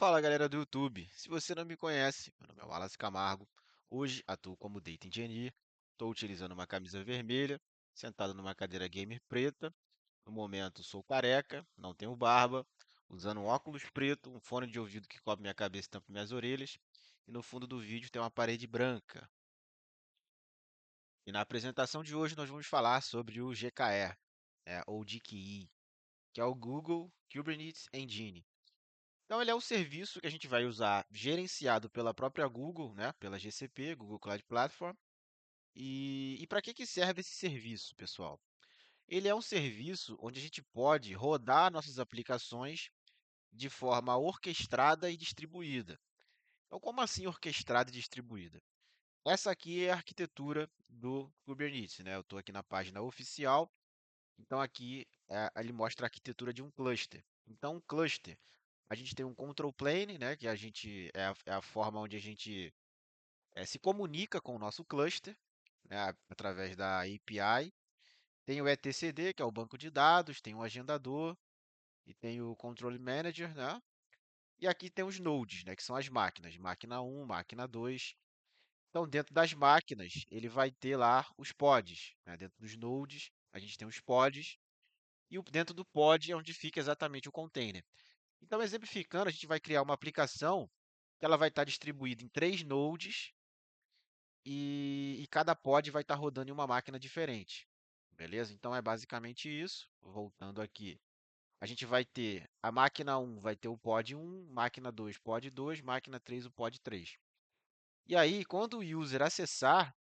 Fala galera do YouTube, se você não me conhece, meu nome é Wallace Camargo, hoje atuo como Data Engineer, estou utilizando uma camisa vermelha, sentado numa cadeira gamer preta, no momento sou careca, não tenho barba, usando um óculos preto, um fone de ouvido que cobre minha cabeça e tampa minhas orelhas, e no fundo do vídeo tem uma parede branca. E na apresentação de hoje nós vamos falar sobre o GKE, ou GKE, que é o Google Kubernetes Engine. Então, ele é um serviço que a gente vai usar gerenciado pela própria Google, né? Pela GCP, Google Cloud Platform. E para que serve esse serviço, pessoal? Ele é um serviço onde a gente pode rodar nossas aplicações de forma orquestrada e distribuída. Então, como assim orquestrada e distribuída? Essa aqui é a arquitetura do Kubernetes, né? Eu estou aqui na página oficial, então aqui ele mostra a arquitetura de um cluster. Então, um cluster a gente tem um control plane, né, que a gente é a forma onde a gente se comunica com o nosso cluster, né, através da API. Tem o etcd, que é o banco de dados, tem o agendador e tem o control manager, né? E aqui tem os nodes, né, que são as máquinas, máquina um, máquina 2. Então, dentro das máquinas, ele vai ter lá os pods, né? Dentro dos nodes, a gente tem os pods e dentro do pod é onde fica exatamente o container. Então, exemplificando, a gente vai criar uma aplicação que ela vai estar distribuída em três nodes e cada pod vai estar rodando em uma máquina diferente. Beleza? Então, é basicamente isso. Voltando aqui. A gente vai ter a máquina um vai ter o pod um, máquina 2 pod 2, máquina 3 o pod 3. E aí, quando o user acessar,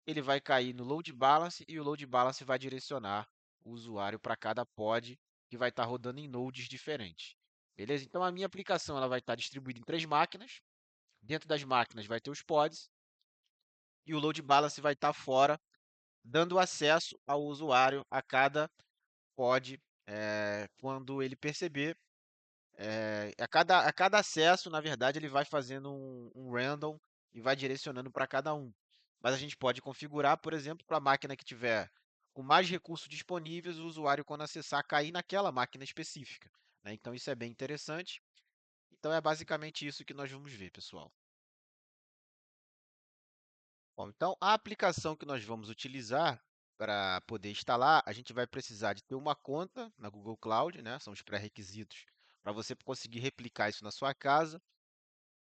ele vai cair no load balance e o load balance vai direcionar o usuário para cada pod que vai estar rodando em nodes diferentes. Beleza? Então, a minha aplicação ela vai estar distribuída em três máquinas. Dentro das máquinas vai ter os pods e o load balance vai estar fora, dando acesso ao usuário a cada pod quando ele perceber. A cada acesso, na verdade, ele vai fazendo um random e vai direcionando para cada um. Mas a gente pode configurar, por exemplo, para a máquina que tiver com mais recursos disponíveis, o usuário, quando acessar, cair naquela máquina específica, né? Então, isso é bem interessante. Então, é basicamente isso que nós vamos ver, pessoal. Bom, então a aplicação que nós vamos utilizar para poder instalar, a gente vai precisar de ter uma conta na Google Cloud, né? São os pré-requisitos para você conseguir replicar isso na sua casa.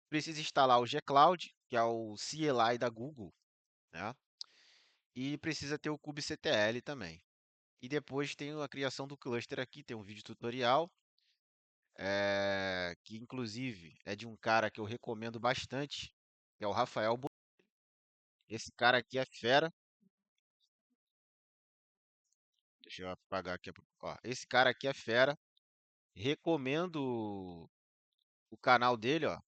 Precisa instalar o G-Cloud, que é o CLI da Google, né? E precisa ter o kubectl também. E depois tem a criação do cluster aqui, tem um vídeo tutorial, que inclusive é de um cara que eu recomendo bastante, que é o Rafael. Esse cara aqui é fera. Deixa eu apagar aqui. Ó, esse cara aqui é fera. Recomendo o canal dele, ó.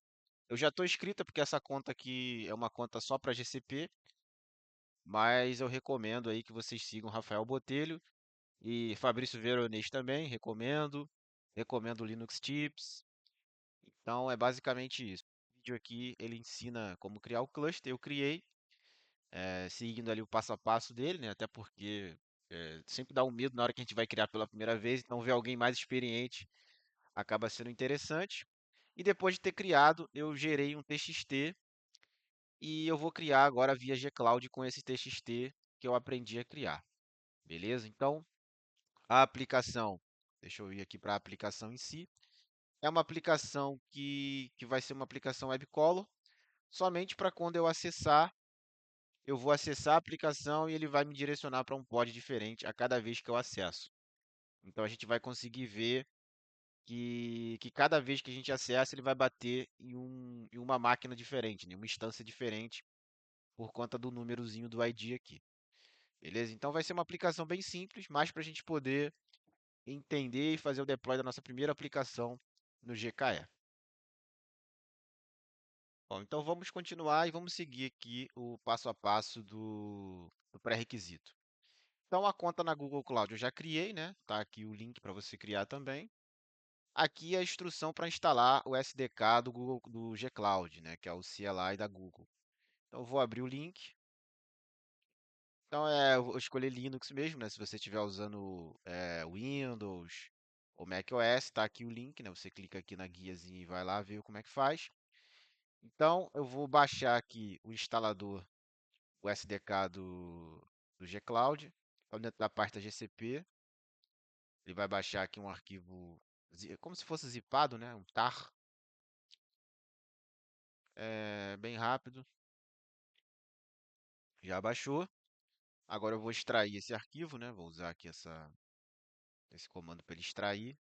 Eu já estou inscrito porque essa conta aqui é uma conta só para GCP, mas eu recomendo aí que vocês sigam Rafael Botelho e Fabrício Veronês também, recomendo. Recomendo o Linux Tips. Então é basicamente isso. O vídeo aqui ele ensina como criar o cluster, eu criei, seguindo ali o passo a passo dele, né? Até porque sempre dá um medo na hora que a gente vai criar pela primeira vez, então ver alguém mais experiente acaba sendo interessante. E depois de ter criado, eu gerei um TXT e eu vou criar agora via Gcloud com esse TXT que eu aprendi a criar. Beleza? Então, a aplicação, deixa eu ir aqui para a aplicação em si. É uma aplicação que vai ser uma aplicação web color, somente para quando eu acessar, eu vou acessar a aplicação e ele vai me direcionar para um pod diferente a cada vez que eu acesso. Então a gente vai conseguir ver que cada vez que a gente acessa, ele vai bater em uma máquina diferente, em uma instância diferente, por conta do númerozinho do ID aqui. Beleza? Então vai ser uma aplicação bem simples, mais para a gente poder entender e fazer o deploy da nossa primeira aplicação no GKE. Bom, então vamos continuar e vamos seguir aqui o passo a passo do pré-requisito. Então a conta na Google Cloud eu já criei, né? Tá aqui o link para você criar também. Aqui é a instrução para instalar o SDK do Google do Gcloud, né, que é o CLI da Google. Então eu vou abrir o link. Então eu vou escolher Linux mesmo, né, se você estiver usando Windows ou macOS, está aqui o link, né? Você clica aqui na guiazinha e vai lá ver como é que faz. Então, eu vou baixar aqui o instalador, o SDK do gCloud. Então, dentro da pasta GCP, ele vai baixar aqui um arquivo, como se fosse zipado, né? Um tar, bem rápido. Já baixou. Agora eu vou extrair esse arquivo, né? Vou usar aqui esse comando para ele extrair.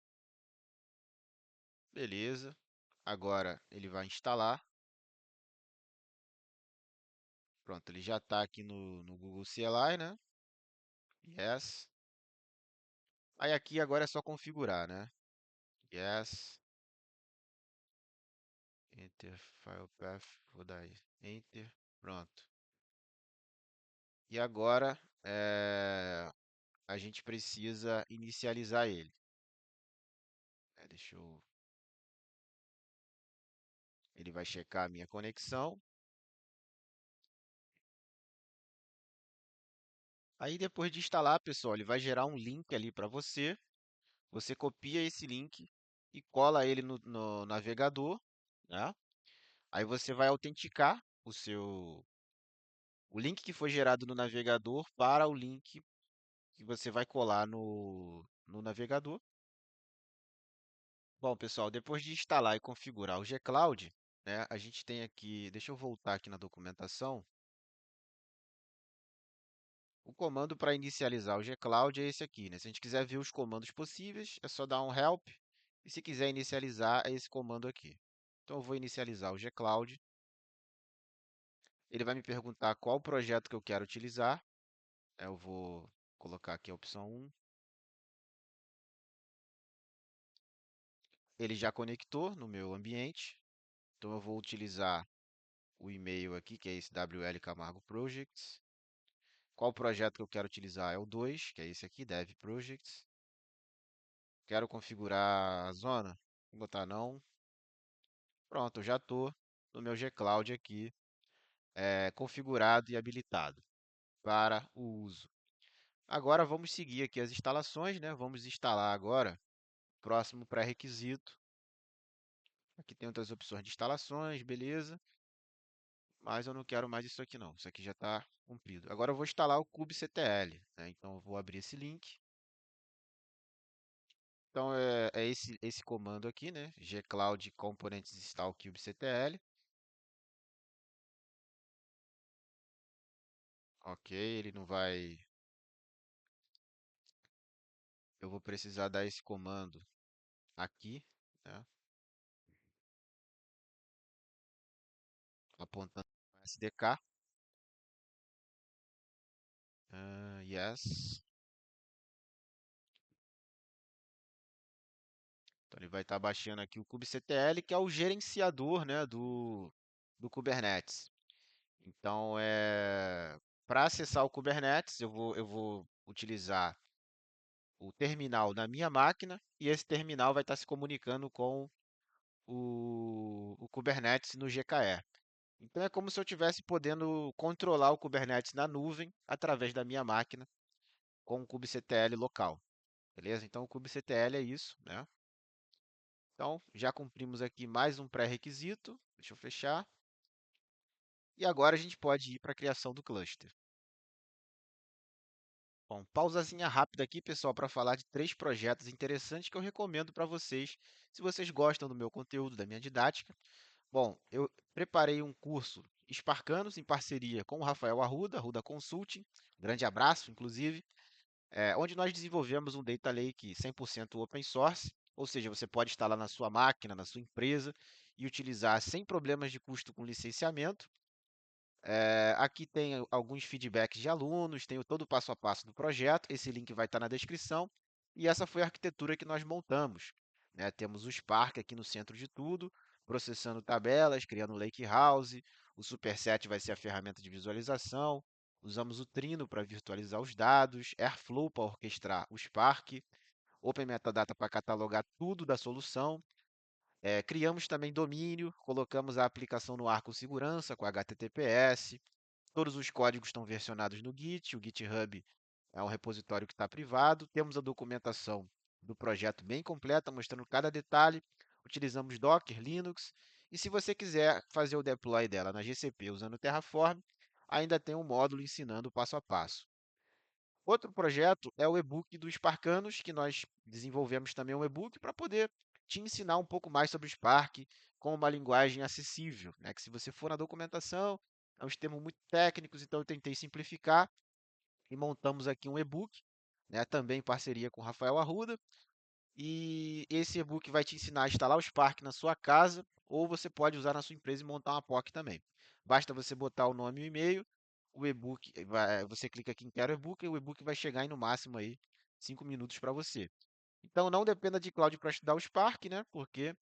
Beleza. Agora ele vai instalar. Pronto, ele já está aqui no Google CLI, né? Yes. Aí aqui agora é só configurar, né? Yes. Enter file path. Vou dar aí. Enter. Pronto. E agora a gente precisa inicializar ele. Deixa eu. Ele vai checar a minha conexão. Aí depois de instalar, pessoal, ele vai gerar um link ali para você. Você copia esse link e cola ele no navegador, né? Aí você vai autenticar o link que foi gerado no navegador para o link que você vai colar no navegador. Bom, pessoal, depois de instalar e configurar o gCloud, né, a gente tem aqui, deixa eu voltar aqui na documentação. O comando para inicializar o gCloud é esse aqui, né? Se a gente quiser ver os comandos possíveis, é só dar um help. E se quiser inicializar, é esse comando aqui. Então eu vou inicializar o gCloud. Ele vai me perguntar qual projeto que eu quero utilizar. Eu vou colocar aqui a opção 1. Ele já conectou no meu ambiente. Então eu vou utilizar o e-mail aqui, que é esse WL Camargo Projects. Qual projeto que eu quero utilizar? É o 2, que é esse aqui, Dev Projects. Quero configurar a zona? Vou botar não. Pronto, eu já estou no meu gCloud aqui, configurado e habilitado para o uso. Agora vamos seguir aqui as instalações, né? Vamos instalar agora o próximo pré-requisito. Aqui tem outras opções de instalações, beleza. Mas eu não quero mais isso aqui não. Isso aqui já está cumprido. Agora eu vou instalar o kubectl, né? Então eu vou abrir esse link. Então é esse comando aqui, né? gcloud components install kubectl. Ok, ele não vai. Eu vou precisar dar esse comando aqui, né? Apontando para o SDK. Yes. Então ele vai estar baixando aqui o kubectl, que é o gerenciador, né, do Kubernetes. Então, para acessar o Kubernetes, eu vou utilizar o terminal na minha máquina e esse terminal vai estar se comunicando com o Kubernetes no GKE. Então, é como se eu estivesse podendo controlar o Kubernetes na nuvem através da minha máquina com o kubectl local. Beleza? Então, o kubectl é isso, né? Então, já cumprimos aqui mais um pré-requisito. Deixa eu fechar. E agora a gente pode ir para a criação do cluster. Bom, pausazinha rápida aqui, pessoal, para falar de 3 projetos interessantes que eu recomendo para vocês, se vocês gostam do meu conteúdo, da minha didática. Bom, eu preparei um curso Sparcanos em parceria com o Rafael Arruda, Arruda Consulting. Grande abraço, inclusive, onde nós desenvolvemos um Data Lake 100% open source, ou seja, você pode instalar na sua máquina, na sua empresa e utilizar sem problemas de custo com licenciamento. Aqui tem alguns feedbacks de alunos, tem todo o passo a passo do projeto. Esse link vai estar na descrição. E essa foi a arquitetura que nós montamos, né? Temos o Spark aqui no centro de tudo, processando tabelas, criando o Lakehouse. O Superset vai ser a ferramenta de visualização. Usamos o Trino para virtualizar os dados, Airflow para orquestrar o Spark, Open Metadata para catalogar tudo da solução. Criamos também domínio, colocamos a aplicação no ar com segurança, com HTTPS. Todos os códigos estão versionados no Git, o GitHub é um repositório que está privado. Temos a documentação do projeto bem completa, mostrando cada detalhe. Utilizamos Docker, Linux. E se você quiser fazer o deploy dela na GCP usando o Terraform, ainda tem um módulo ensinando passo a passo. Outro projeto é o e-book dos Sparcanos, que nós desenvolvemos também um e-book para poder te ensinar um pouco mais sobre o Spark com uma linguagem acessível, né? Que se você for na documentação, é uns termos muito técnicos, então eu tentei simplificar e montamos aqui um e-book, né? Também em parceria com o Rafael Arruda. E esse e-book vai te ensinar a instalar o Spark na sua casa, ou você pode usar na sua empresa e montar uma POC também. Basta você botar o nome e o e-mail, o e-book, você clica aqui em Quero e-book e o e-book vai chegar em no máximo aí 5 minutos para você. Então não dependa de cloud para estudar o Spark, né? Porque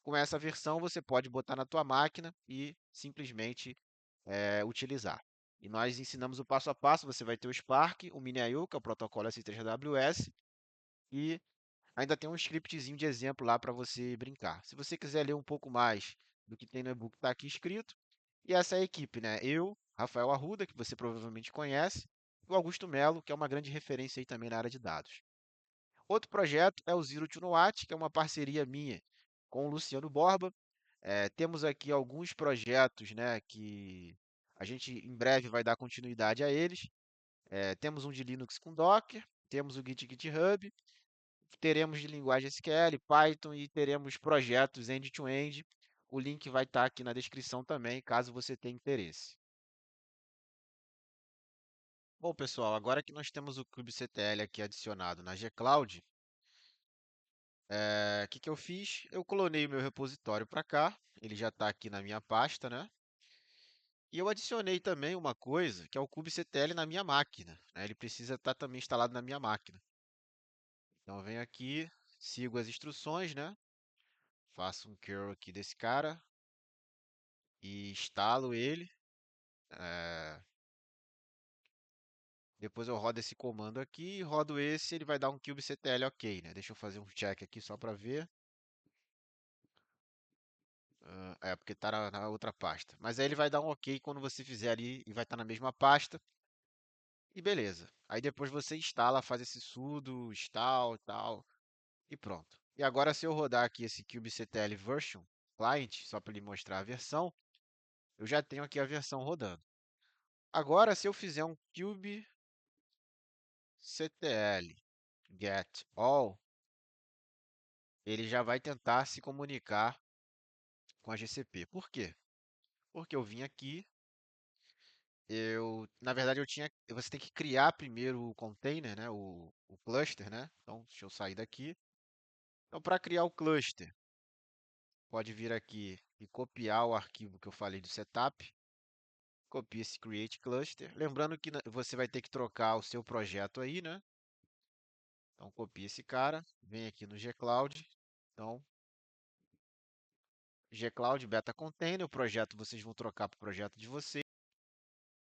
com essa versão você pode botar na tua máquina e simplesmente utilizar. E nós ensinamos o passo a passo, você vai ter o Spark, o Mini.io, que é o protocolo S3 AWS, e ainda tem um scriptzinho de exemplo lá para você brincar. Se você quiser ler um pouco mais do que tem no e-book, está aqui escrito. E essa é a equipe, né? Eu, Rafael Arruda, que você provavelmente conhece, e o Augusto Melo, que é uma grande referência aí também na área de dados. Outro projeto é o Zero to Know, que é uma parceria minha com o Luciano Borba. Temos aqui alguns projetos, né, que a gente em breve vai dar continuidade a eles. Temos um de Linux com Docker, temos o GitHub, teremos de linguagem SQL, Python e teremos projetos end-to-end. O link vai estar aqui na descrição também, caso você tenha interesse. Bom, pessoal, agora que nós temos o kubectl aqui adicionado na Gcloud, o que que eu fiz? Eu clonei o meu repositório para cá, ele já está aqui na minha pasta, né? E eu adicionei também uma coisa, que é o kubectl na minha máquina, né? Ele precisa estar também instalado na minha máquina. Então eu venho aqui, sigo as instruções, né? Faço um curl aqui desse cara e instalo ele. É, Depois eu rodo esse comando aqui, rodo esse, ele vai dar um kubectl ok, né? Deixa eu fazer um check aqui só para ver. Porque tá na outra pasta. Mas aí ele vai dar um ok quando você fizer ali e vai estar na mesma pasta. E beleza. Aí depois você instala, faz esse sudo, install, tal, e pronto. E agora se eu rodar aqui esse kubectl version client, só para lhe mostrar a versão, eu já tenho aqui a versão rodando. Agora se eu fizer um kubectl get all, ele já vai tentar se comunicar com a GCP. Por quê? Porque eu vim aqui, na verdade, você tem que criar primeiro o container, né, o cluster, né? Então, deixa eu sair daqui. Então, para criar o cluster, pode vir aqui e copiar o arquivo que eu falei do setup. Copia esse create cluster. Lembrando que você vai ter que trocar o seu projeto aí, né? Então, copia esse cara, vem aqui no gcloud. Então, gcloud beta container, o projeto vocês vão trocar para o projeto de vocês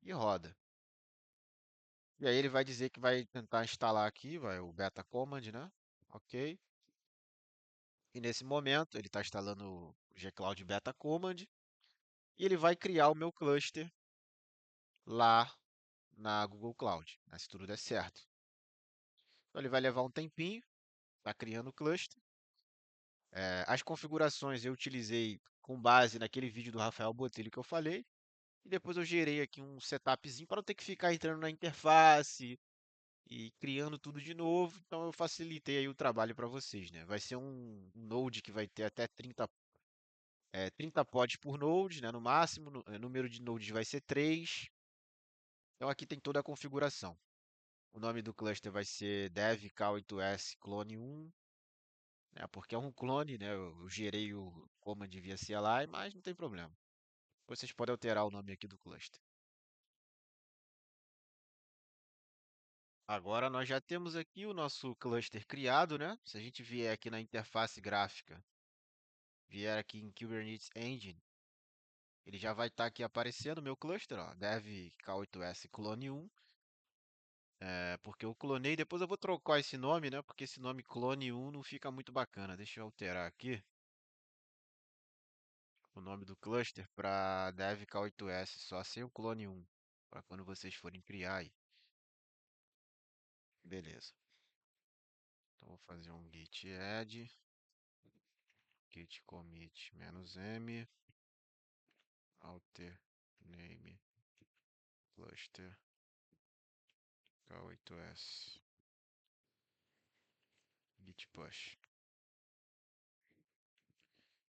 e roda. E aí ele vai dizer que vai tentar instalar aqui, vai o beta command, né? Ok. E nesse momento ele está instalando o gcloud beta command e ele vai criar o meu cluster lá na Google Cloud, né, se tudo der certo. Então ele vai levar um tempinho, está criando o cluster. As configurações eu utilizei com base naquele vídeo do Rafael Botelho que eu falei. E depois eu gerei aqui um setupzinho para não ter que ficar entrando na interface, e criando tudo de novo. Então eu facilitei aí o trabalho para vocês, né? Vai ser um node que vai ter até 30 pods por node, né? No máximo, o número de nodes vai ser 3. Então aqui tem toda a configuração. O nome do cluster vai ser dev k8s clone 1, né? Porque é um clone, né? Eu gerei o command via CLI, mas não tem problema. Vocês podem alterar o nome aqui do cluster. Agora nós já temos aqui o nosso cluster criado, né? Se a gente vier aqui na interface gráfica, vier aqui em Kubernetes Engine, ele já vai estar aqui aparecendo o meu cluster, ó, dev k8s clone 1, porque eu clonei, depois eu vou trocar esse nome, né, porque esse nome clone 1 não fica muito bacana. Deixa eu alterar aqui o nome do cluster para dev k8s, só sem o clone 1, para quando vocês forem criar aí. Beleza. Então, vou fazer um git add, git commit "-m, alter name cluster K8s, git push.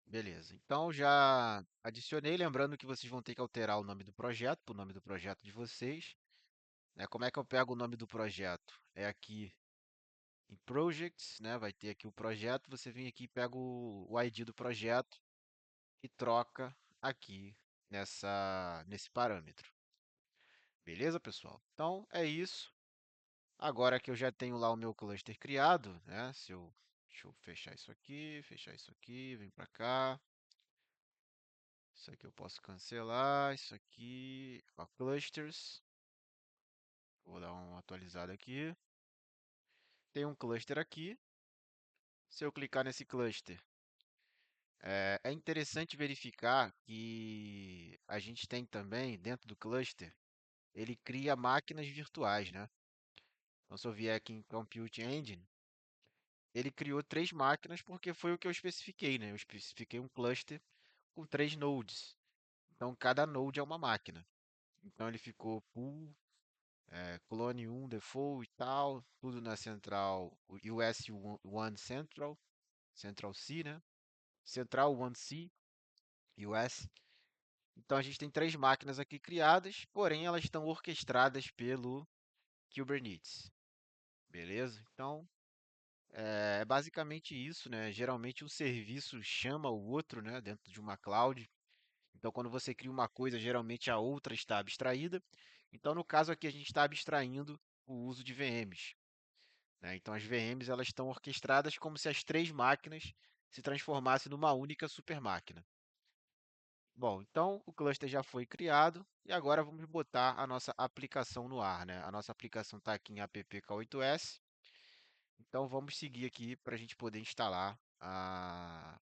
Beleza, então já adicionei, lembrando que vocês vão ter que alterar o nome do projeto, para o nome do projeto de vocês. Né? Como é que eu pego o nome do projeto? É aqui em Projects, né? Vai ter aqui o projeto, você vem aqui e pega o ID do projeto e troca aqui nesse parâmetro. Beleza, pessoal? Então é isso. Agora que eu já tenho lá o meu cluster criado, né? Deixa eu fechar isso aqui, vem para cá. Isso aqui eu posso cancelar, isso aqui, ó, clusters. Vou dar uma atualizada aqui. Tem um cluster aqui. Se eu clicar nesse cluster, é interessante verificar que a gente tem também, dentro do cluster, ele cria máquinas virtuais, né? Então, se eu vier aqui em Compute Engine, ele criou três máquinas porque foi o que eu especifiquei, né? Eu especifiquei um cluster com três nodes. Então, cada node é uma máquina. Então, ele ficou pool, clone 1, default e tal, tudo na central, o US1 Central, Central C, né? Central 1C, US. Então a gente tem três máquinas aqui criadas, porém elas estão orquestradas pelo Kubernetes. Beleza? Então é basicamente isso, né? Geralmente um serviço chama o outro, né, dentro de uma cloud. Então quando você cria uma coisa, geralmente a outra está abstraída. Então no caso aqui a gente está abstraindo o uso de VMs. Né? Então as VMs elas estão orquestradas como se as três máquinas se transformassem numa única supermáquina. Bom, então o cluster já foi criado e agora vamos botar a nossa aplicação no ar, né? A nossa aplicação está aqui em appk8s, então vamos seguir aqui para a gente poder instalar a.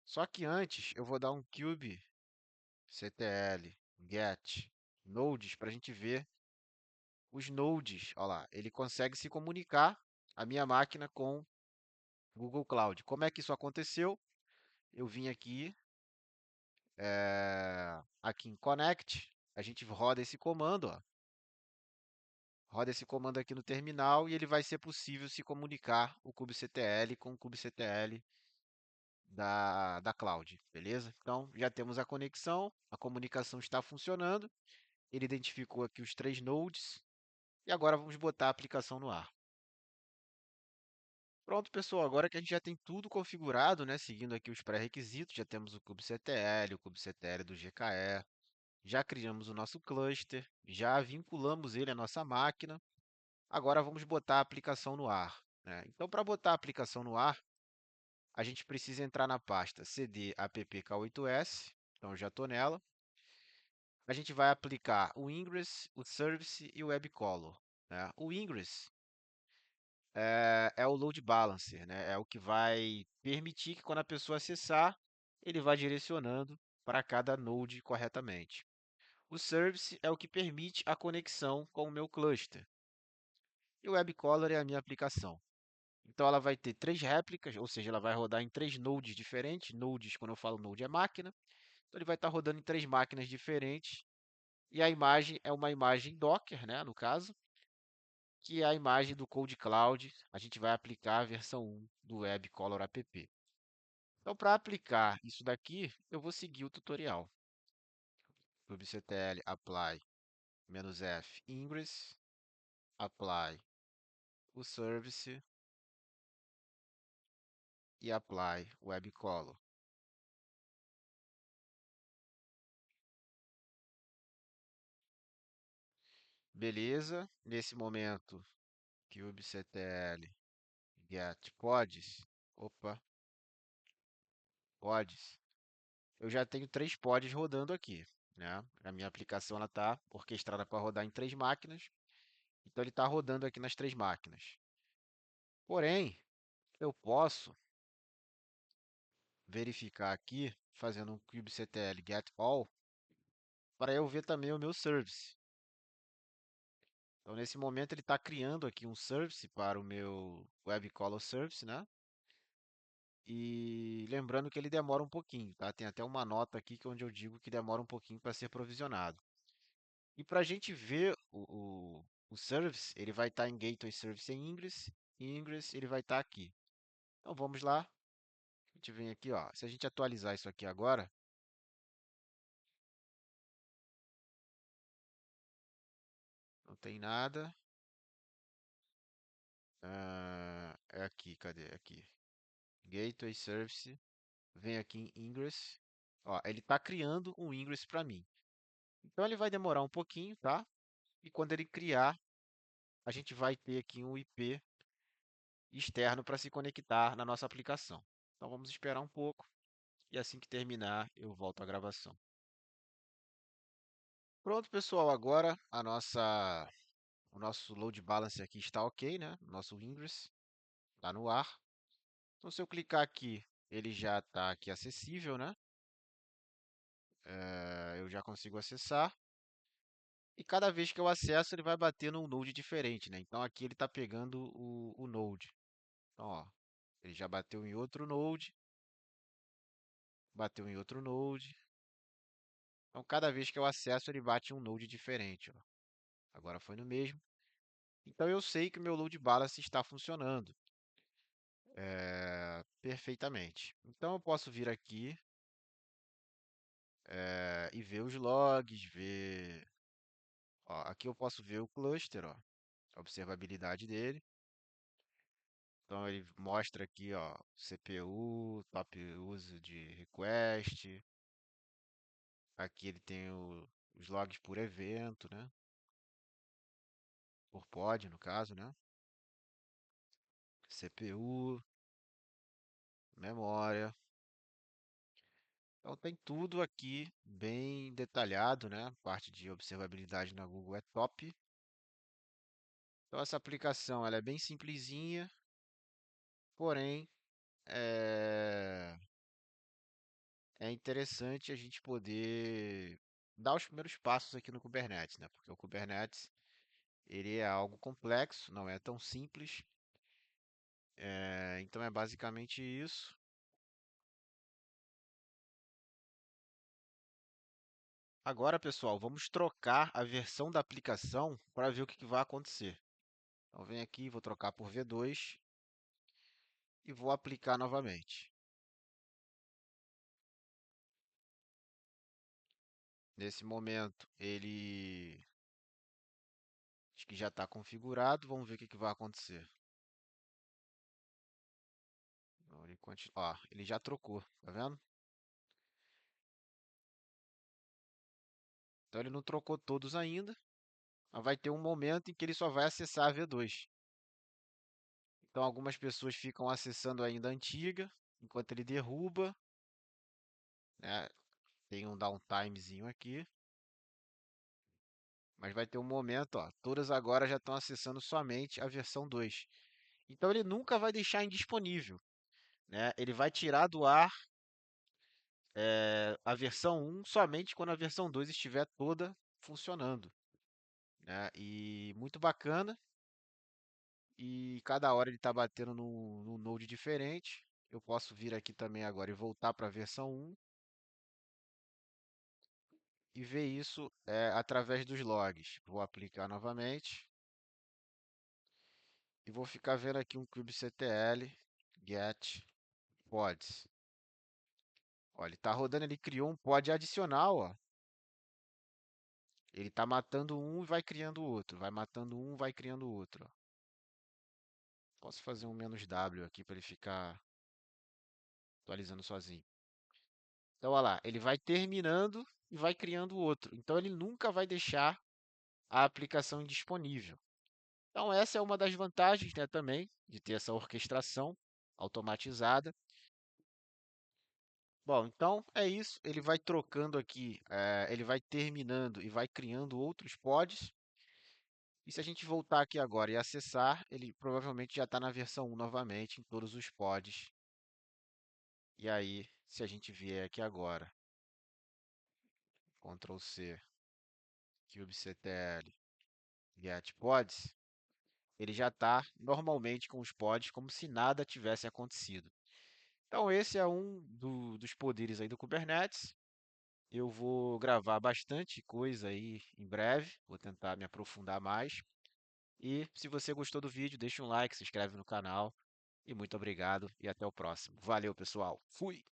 Só que antes eu vou dar um kubectl get nodes para a gente ver os nodes. Olha lá, ele consegue se comunicar a minha máquina com Google Cloud. Como é que isso aconteceu? Eu vim aqui em Connect, a gente roda esse comando, ó. Roda esse comando aqui no terminal e ele vai ser possível se comunicar o kubectl com o kubectl da cloud, beleza? Então já temos a conexão, a comunicação está funcionando. Ele identificou aqui os três nodes e agora vamos botar a aplicação no ar. Pronto, pessoal, agora que a gente já tem tudo configurado, né, seguindo aqui os pré-requisitos, já temos o kubectl do GKE, já criamos o nosso cluster, já vinculamos ele à nossa máquina. Agora vamos botar a aplicação no ar. Né? Então, para botar a aplicação no ar, a gente precisa entrar na pasta cd appk8s. Então, eu já estou nela. A gente vai aplicar o Ingress, o Service e o WebColor. Né? O Ingress é o load balancer, né? É o que vai permitir que quando a pessoa acessar, ele vá direcionando para cada node corretamente. O Service é o que permite a conexão com o meu cluster. E o WebColor é a minha aplicação. Então ela vai ter três réplicas, ou seja, ela vai rodar em três nodes diferentes. Nodes, quando eu falo node, é máquina. Então ele vai estar rodando em três máquinas diferentes. E a imagem é uma imagem Docker, né, no caso, que é a imagem do Code Cloud. A gente vai aplicar a versão 1 do WebColor app. Então, para aplicar isso daqui, eu vou seguir o tutorial. kubectl apply "-f ingress, apply o service e apply WebColor. Beleza, nesse momento, kubectl get pods, opa, pods, eu já tenho três pods rodando aqui, né? A minha aplicação ela está orquestrada para rodar em três máquinas, então ele está rodando aqui nas três máquinas. Porém, eu posso verificar aqui, fazendo um kubectl get all, para eu ver também o meu service. Então, nesse momento, ele está criando aqui um service para o meu Web Color Service, né? E lembrando que ele demora um pouquinho, tá? Tem até uma nota aqui onde eu digo que demora um pouquinho para ser provisionado. E para a gente ver o service, ele vai estar em Gateway Service em Ingress, e Ingress ele vai estar aqui. Então vamos lá, a gente vem aqui, ó. Se a gente atualizar isso aqui agora, não tem nada. É aqui, cadê? Aqui. Gateway Service, vem aqui em Ingress. Ó, ele está criando um Ingress para mim. Então ele vai demorar um pouquinho, tá? E quando ele criar, a gente vai ter aqui um IP externo para se conectar na nossa aplicação. Então vamos esperar um pouco e assim que terminar, eu volto à gravação. Pronto, pessoal, agora o nosso load balance aqui está ok, né? O nosso Ingress está no ar. Então se eu clicar aqui, ele já está aqui acessível, né? Eu já consigo acessar. E cada vez que eu acesso, ele vai bater num node diferente, né? Então aqui ele está pegando o node. Então, ó, ele já bateu em outro node, bateu em outro node. Então, cada vez que eu acesso, ele bate em um node diferente, ó. Agora foi no mesmo. Então, eu sei que o meu load balance está funcionando perfeitamente. Então, eu posso vir aqui e ver os logs, ver... Ó, aqui eu posso ver o cluster, ó, a observabilidade dele. Então, ele mostra aqui, ó, CPU, top uso de request. Aqui ele tem os logs por evento, né? Por pod, no caso, né? CPU, memória. Então tem tudo aqui bem detalhado, né? A parte de observabilidade na Google é top. Então essa aplicação ela é bem simplesinha, porém é, é interessante a gente poder dar os primeiros passos aqui no Kubernetes, né? Porque o Kubernetes ele é algo complexo, não é tão simples. Então é basicamente isso. Agora, pessoal, vamos trocar a versão da aplicação para ver o que vai acontecer. Então, venho aqui, vou trocar por V2 e vou aplicar novamente. Nesse momento, ele acho que já está configurado. Vamos ver o que vai acontecer. Então, ó, ele já trocou, tá vendo? Então, ele não trocou todos ainda, mas vai ter um momento em que ele só vai acessar a V2. Então, algumas pessoas ficam acessando ainda a antiga, enquanto ele derruba, né? Tem um downtimezinho aqui. Mas vai ter um momento, ó, todas agora já estão acessando somente a versão 2. Então ele nunca vai deixar indisponível, né? Ele vai tirar do ar a versão 1 somente quando a versão 2 estiver toda funcionando, né? E muito bacana. E cada hora ele está batendo num node diferente. Eu posso vir aqui também agora e voltar para a versão 1 e ver isso através dos logs. Vou aplicar novamente e vou ficar vendo aqui um kubectl get pods. Ó, ele tá rodando, ele criou um pod adicional, ó. Ele tá matando um e vai criando outro, vai matando um, vai criando outro, ó. Posso fazer um "-w" aqui para ele ficar atualizando sozinho. Então, olha lá, ele vai terminando e vai criando outro. Então, ele nunca vai deixar a aplicação indisponível. Então, essa é uma das vantagens, né, também de ter essa orquestração automatizada. Bom, então é isso. Ele vai trocando aqui, ele vai terminando e vai criando outros pods. E se a gente voltar aqui agora e acessar, ele provavelmente já está na versão 1 novamente, em todos os pods. E aí, se a gente vier aqui agora, Ctrl+C, kubectl, get pods, ele já está normalmente com os pods como se nada tivesse acontecido. Então esse é um dos poderes aí do Kubernetes. Eu vou gravar bastante coisa aí em breve, vou tentar me aprofundar mais. E se você gostou do vídeo, deixa um like, se inscreve no canal. E muito obrigado e até o próximo. Valeu, pessoal. Fui!